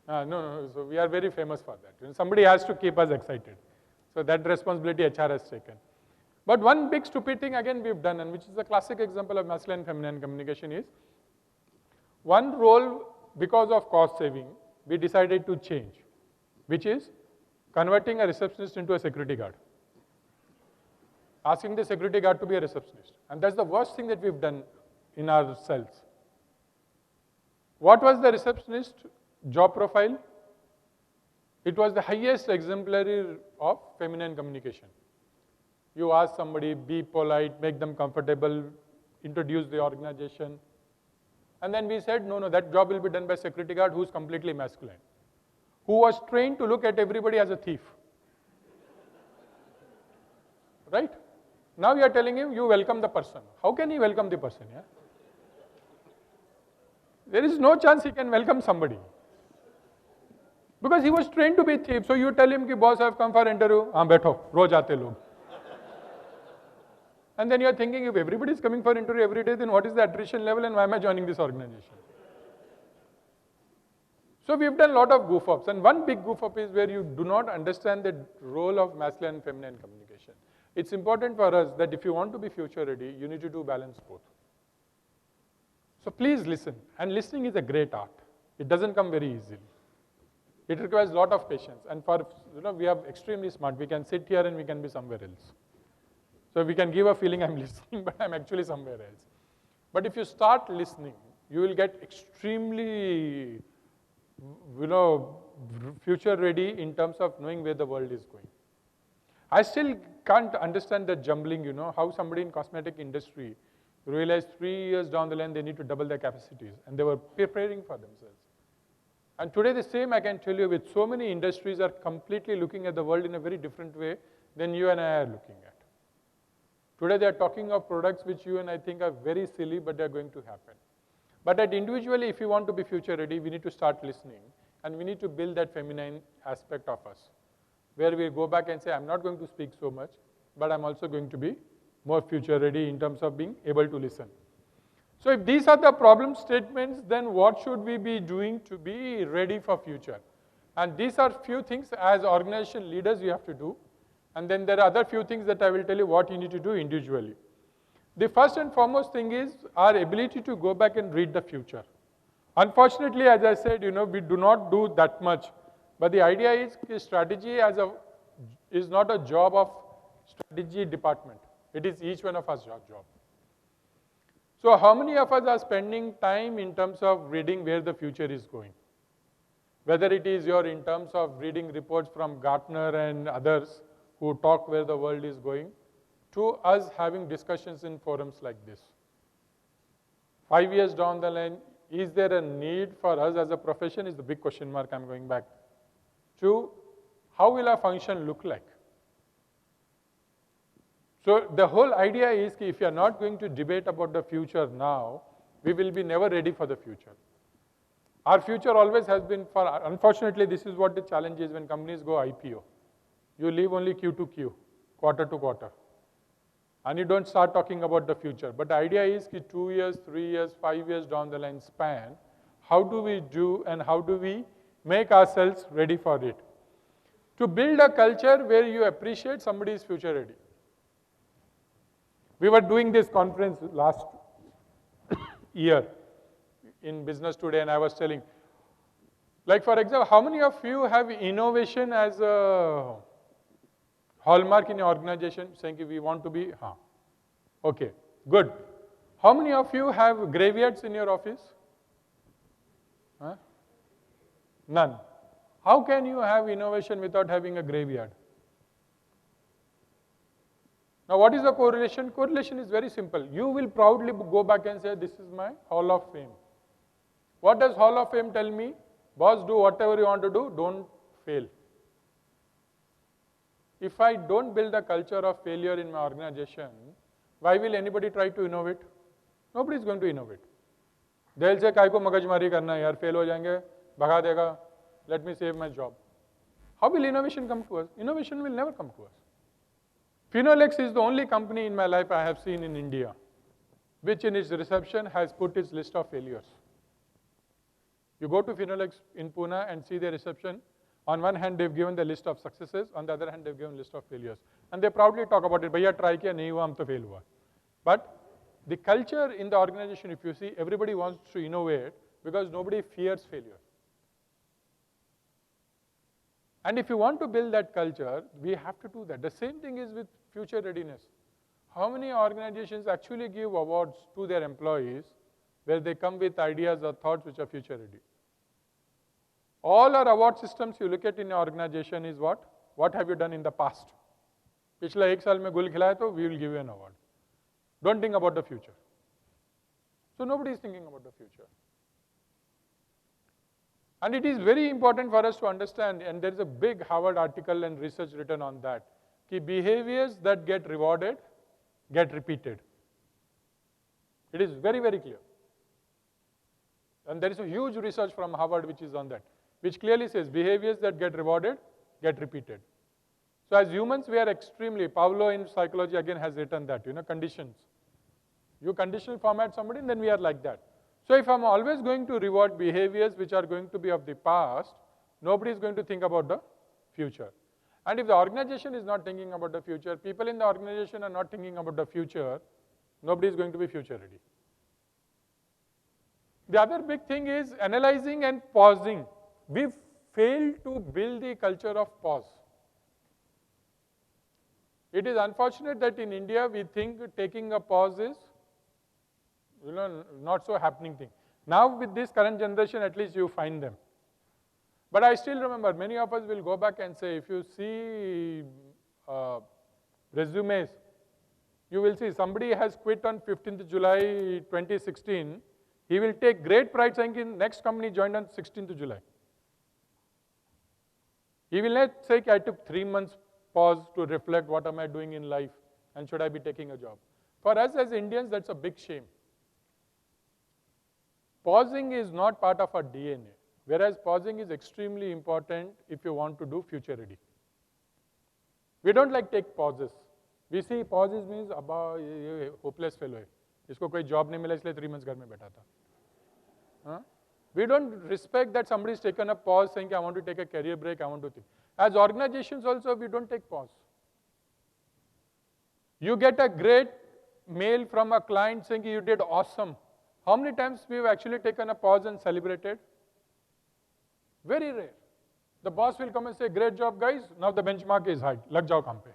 No. So we are very famous for that. Somebody has to keep us excited. So that responsibility HR has taken. But one big stupid thing again we've done, and which is a classic example of masculine and feminine communication, is one role, because of cost saving, we decided to change, which is converting a receptionist into a security guard. Asking the security guard to be a receptionist. And that's the worst thing that we've done in our cells. What was the receptionist job profile? It was the highest exemplary of feminine communication. You ask somebody, be polite, make them comfortable, introduce the organization. And then we said, no, that job will be done by security guard who's completely masculine, who was trained to look at everybody as a thief. Right? Now you are telling him, you welcome the person. How can he welcome the person? Yeah? There is no chance he can welcome somebody. Because he was trained to be a thief. So you tell him, ki, boss, I have come for interview. Haan, baitho, roz aate log. And then you are thinking, if everybody is coming for interview every day, then what is the attrition level and why am I joining this organization? So we've done a lot of goof-ups. And one big goof-up is where you do not understand the role of masculine and feminine communication. It's important for us that if you want to be future ready, you need to do balance both. So please listen. And listening is a great art. It doesn't come very easily. It requires a lot of patience. And for, we are extremely smart. We can sit here and we can be somewhere else. So we can give a feeling I'm listening, but I'm actually somewhere else. But if you start listening, you will get extremely, future ready in terms of knowing where the world is going. I still can't understand the jumbling, how somebody in cosmetic industry realized 3 years down the line they need to double their capacities, and they were preparing for themselves. And today the same I can tell you, with so many industries are completely looking at the world in a very different way than you and I are looking at. Today they are talking of products which you and I think are very silly, but they are going to happen. But individually, if you want to be future ready, we need to start listening, and we need to build that feminine aspect of us, where we go back and say, I'm not going to speak so much, but I'm also going to be more future ready in terms of being able to listen. So if these are the problem statements, then what should we be doing to be ready for future? And these are few things as organization leaders you have to do. And then there are other few things that I will tell you what you need to do individually. The first and foremost thing is our ability to go back and read the future. Unfortunately, as I said, we do not do that much. But the idea is strategy is not a job of strategy department. It is each one of us job. So how many of us are spending time in terms of reading where the future is going? Whether it is in terms of reading reports from Gartner and others who talk where the world is going, to us having discussions in forums like this. 5 years down the line, is there a need for us as a profession is the big question mark I'm going back to. How will our function look like? So the whole idea is if you are not going to debate about the future now, we will be never ready for the future. Our future always has been unfortunately, this is what the challenge is when companies go IPO. You leave only Q to Q, quarter to quarter. And you don't start talking about the future. But the idea is 2 years, 3 years, 5 years down the line span, how do we do and how do we make ourselves ready for it? To build a culture where you appreciate somebody's future ready. We were doing this conference last year in Business Today, and I was telling, like for example, how many of you have innovation as a hallmark in your organization, saying we want to be, okay, good. How many of you have graveyards in your office? None. How can you have innovation without having a graveyard? Now what is the correlation? Correlation is very simple. You will proudly go back and say, this is my Hall of Fame. What does Hall of Fame tell me? Boss, do whatever you want to do, don't fail. If I don't build a culture of failure in my organization, why will anybody try to innovate? Nobody is going to innovate. They'll say, "Kai ko magajmari karna hai, yaar, fail ho jayenge, bhaga dega, let me save my job." How will innovation come to us? Innovation will never come to us. Finolex is the only company in my life I have seen in India, which in its reception has put its list of failures. You go to Phenolics in Pune and see their reception. On one hand, they've given the list of successes. On the other hand, they've given a list of failures. And they proudly talk about it. Bhaiya try kiya, nahi hua, hum to fail hua. But the culture in the organization, if you see, everybody wants to innovate because nobody fears failure. And if you want to build that culture, we have to do that. The same thing is with future readiness. How many organizations actually give awards to their employees where they come with ideas or thoughts which are future ready? All our award systems you look at in your organization is what? What have you done in the past? पिछला एक साल में गुल खिलाया तो we will give you an award. Don't think about the future. So nobody is thinking about the future. And it is very important for us to understand, and there is a big Harvard article and research written on that, that behaviors that get rewarded get repeated. It is very, very clear. And there is a huge research from Harvard which is on that, which clearly says behaviors that get rewarded get repeated. So as humans, we are extremely, Pavlov in psychology again has written that, conditions. You conditional format somebody, and then we are like that. So if I'm always going to reward behaviors which are going to be of the past, nobody is going to think about the future. And if the organization is not thinking about the future, people in the organization are not thinking about the future, nobody is going to be future ready. The other big thing is analyzing and pausing. We've failed to build the culture of pause. It is unfortunate that in India we think taking a pause is not so happening thing. Now with this current generation, at least you find them. But I still remember, many of us will go back and say, if you see resumes, you will see somebody has quit on 15th July 2016. He will take great pride saying his next company joined on 16th July. He will not say, I took 3 months pause to reflect what am I doing in life and should I be taking a job. For us as Indians, that's a big shame. Pausing is not part of our DNA, whereas pausing is extremely important if you want to do future ready. We don't like take pauses. We see pauses means, abba, ye hopeless fellow hai. Isko koi job nahi mila, isliye 3 months ghar mein baitha tha. We don't respect that somebody has taken a pause saying, I want to take a career break, I want to think. As organizations also, we don't take pause. You get a great mail from a client saying you did awesome. How many times we've actually taken a pause and celebrated? Very rare. The boss will come and say, great job guys, now the benchmark is high, lag jao kaam pe.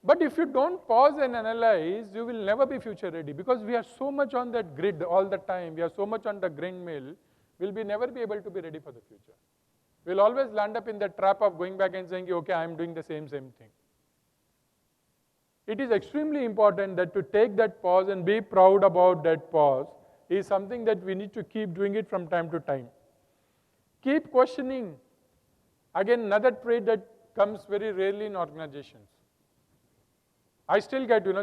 But if you don't pause and analyze, you will never be future ready because we are so much on that grid all the time, we are so much on the grind mill, we'll never be able to be ready for the future. We'll always land up in the trap of going back and saying, okay, I'm doing the same thing. It is extremely important that to take that pause and be proud about that pause is something that we need to keep doing it from time to time. Keep questioning. Again, another trait that comes very rarely in organizations. I still get, you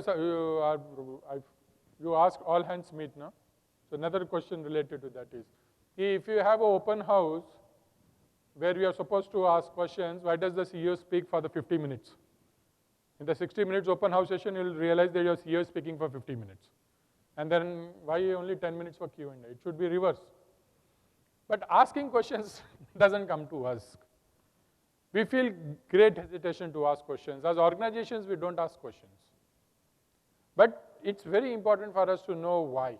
ask all hands meet, no? So another question related to that is, if you have an open house where we are supposed to ask questions, why does the CEO speak for the 50 minutes? In the 60 minutes open house session, you will realize that your CEO is speaking for 50 minutes. And then why only 10 minutes for Q&A? It should be reverse. But asking questions doesn't come to us. We feel great hesitation to ask questions. As organizations, we don't ask questions. But it's very important for us to know why.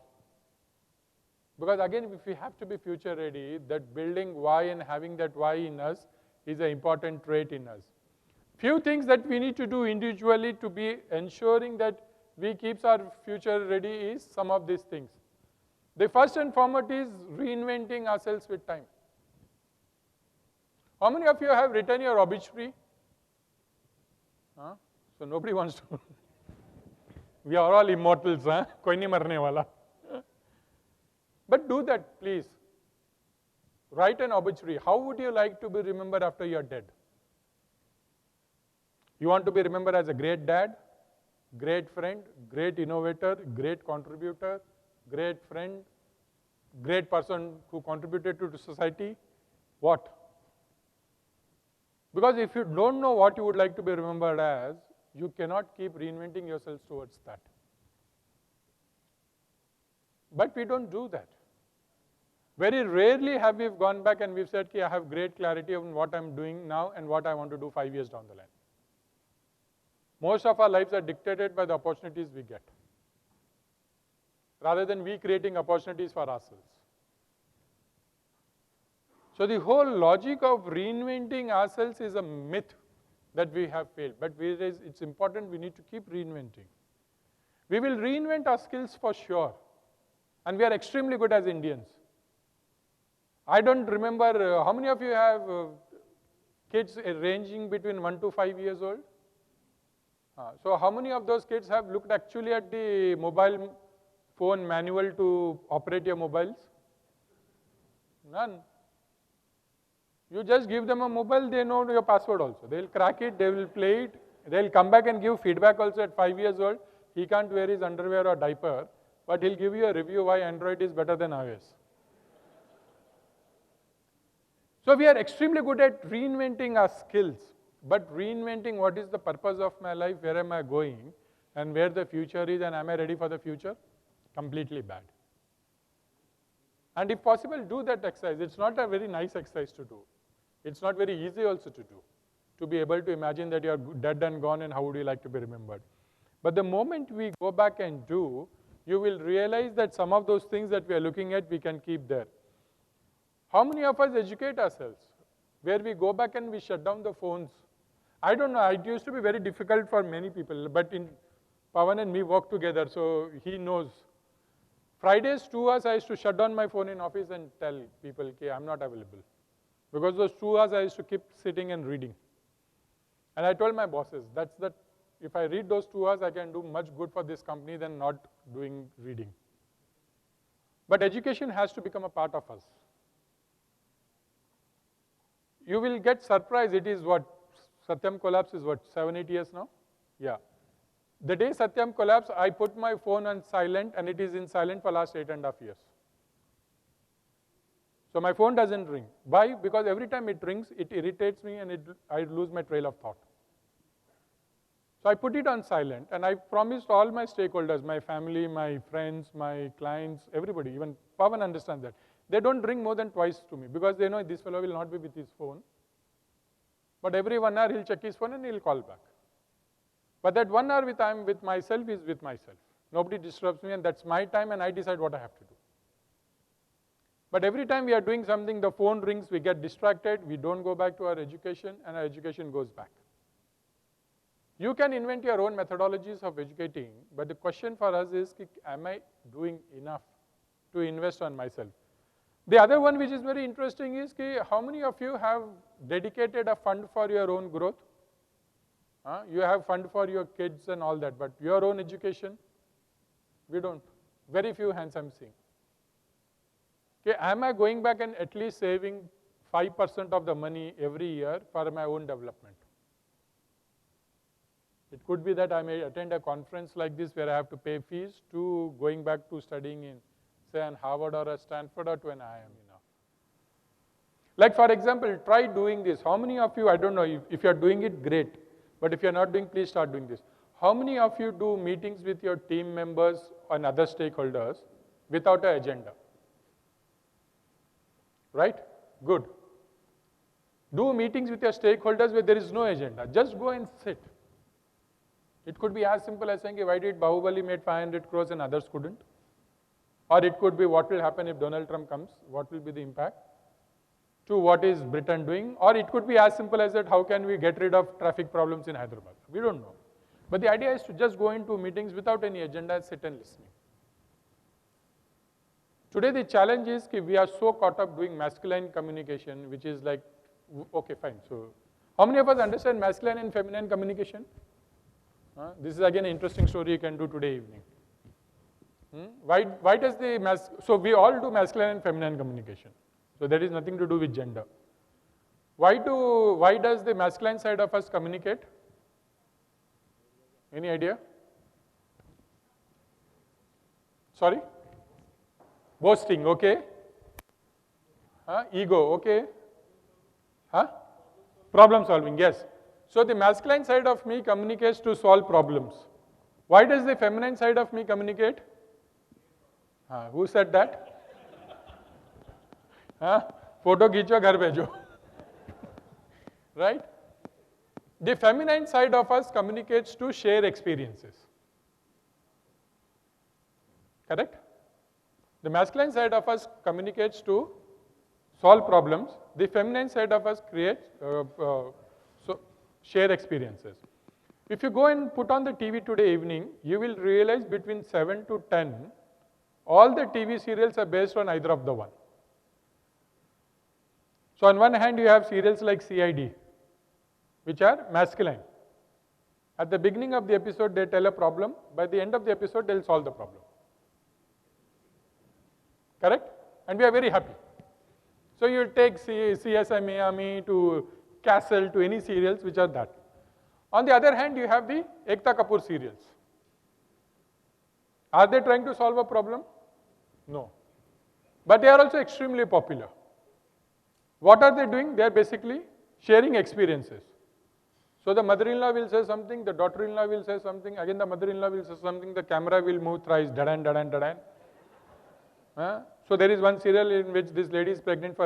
Because again, if we have to be future ready, that building why and having that why in us is an important trait in us. Few things that we need to do individually to be ensuring that we keep our future ready is some of these things. The first and foremost is reinventing ourselves with time. How many of you have written your obituary? So nobody wants to. We are all immortals, huh? Koi nahi marne wala. But do that, please. Write an obituary. How would you like to be remembered after you are dead? You want to be remembered as a great dad, great friend, great innovator, great contributor, great friend, great person who contributed to society? What? Because if you don't know what you would like to be remembered as, you cannot keep reinventing yourselves towards that. But we don't do that. Very rarely have we gone back and we've said, okay, I have great clarity on what I'm doing now and what I want to do 5 years down the line. Most of our lives are dictated by the opportunities we get, rather than we creating opportunities for ourselves. So the whole logic of reinventing ourselves is a myth that we have failed. But it's important, we need to keep reinventing. We will reinvent our skills for sure. And we are extremely good as Indians. I don't remember, how many of you have kids ranging between 1 to 5 years old? So how many of those kids have looked actually at the mobile phone manual to operate your mobiles? None. You just give them a mobile, they know your password also. They'll crack it, they will play it, they'll come back and give feedback also at 5 years old. He can't wear his underwear or diaper, but he'll give you a review why Android is better than iOS. So we are extremely good at reinventing our skills, but reinventing what is the purpose of my life, where am I going, and where the future is, and am I ready for the future? Completely bad. And if possible, do that exercise. It's not a very nice exercise to do. It's not very easy also to do, to be able to imagine that you are dead and gone and how would you like to be remembered. But the moment we go back and do, you will realize that some of those things that we are looking at, we can keep there. How many of us educate ourselves, where we go back and we shut down the phones? I don't know, it used to be very difficult for many people, but Pawan and me work together, so he knows. Fridays, 2 hours, I used to shut down my phone in office and tell people, okay, I'm not available. Because those 2 hours, I used to keep sitting and reading. And I told my bosses, if I read those 2 hours, I can do much good for this company than not doing reading. But education has to become a part of us. You will get surprised, it is what, Satyam collapse is what, 7-8 years now? Yeah. The day Satyam collapsed, I put my phone on silent and it is in silent for last 8.5 years. So my phone doesn't ring. Why? Because every time it rings, it irritates me and I lose my trail of thought. So I put it on silent and I promised all my stakeholders, my family, my friends, my clients, everybody, even Pawan understands that. They don't ring more than twice to me because they know this fellow will not be with his phone. But every 1 hour he'll check his phone and he'll call back. But that 1 hour I'm with myself is with myself. Nobody disturbs me and that's my time and I decide what I have to do. But every time we are doing something, the phone rings, we get distracted, we don't go back to our education and our education goes back. You can invent your own methodologies of educating, but the question for us is, am I doing enough to invest on myself? The other one which is very interesting is, how many of you have dedicated a fund for your own growth? You have fund for your kids and all that, but your own education, we don't. Very few hands I'm seeing. Am I going back and at least saving 5% of the money every year for my own development? It could be that I may attend a conference like this where I have to pay fees to going back to studying in, say, an Harvard or a Stanford or to an IIM. Like for example, try doing this. How many of you, I don't know, if you're doing it, great. But if you're not doing, please start doing this. How many of you do meetings with your team members and other stakeholders without an agenda? Right? Good. Do meetings with your stakeholders where there is no agenda. Just go and sit. It could be as simple as saying, why did Bahubali made 500 crores and others couldn't? Or it could be, what will happen if Donald Trump comes? What will be the impact? To what is Britain doing? Or it could be as simple as that, how can we get rid of traffic problems in Hyderabad? We don't know. But the idea is to just go into meetings without any agenda, sit and listen. Today the challenge is we are so caught up doing masculine communication, which is like, okay, fine. So how many of us understand masculine and feminine communication? This is again an interesting story you can do today evening. Why does so we all do masculine and feminine communication. So that is nothing to do with gender. Why does the masculine side of us communicate? Any idea? Sorry? Boasting, okay. Ego, okay. Problem solving, yes. So the masculine side of me communicates to solve problems. Why does the feminine side of me communicate? Who said that? Photo khicho, ghar bhejo. Right? The feminine side of us communicates to share experiences. Correct? The masculine side of us communicates to solve problems. The feminine side of us creates, share experiences. If you go and put on the TV today evening, you will realize between 7 to 10, all the TV serials are based on either of the one. So on one hand, you have serials like CID, which are masculine. At the beginning of the episode, they tell a problem. By the end of the episode, they'll solve the problem. Correct? And we are very happy. So you take CSI Miami to Castle to any serials which are that. On the other hand, you have the Ekta Kapoor serials. Are they trying to solve a problem? No. But they are also extremely popular. What are they doing? They are basically sharing experiences. So the mother-in-law will say something, the daughter-in-law will say something, again the mother-in-law will say something, the camera will move thrice, dadan, dadan, dadan. So there is one serial in which this lady is pregnant for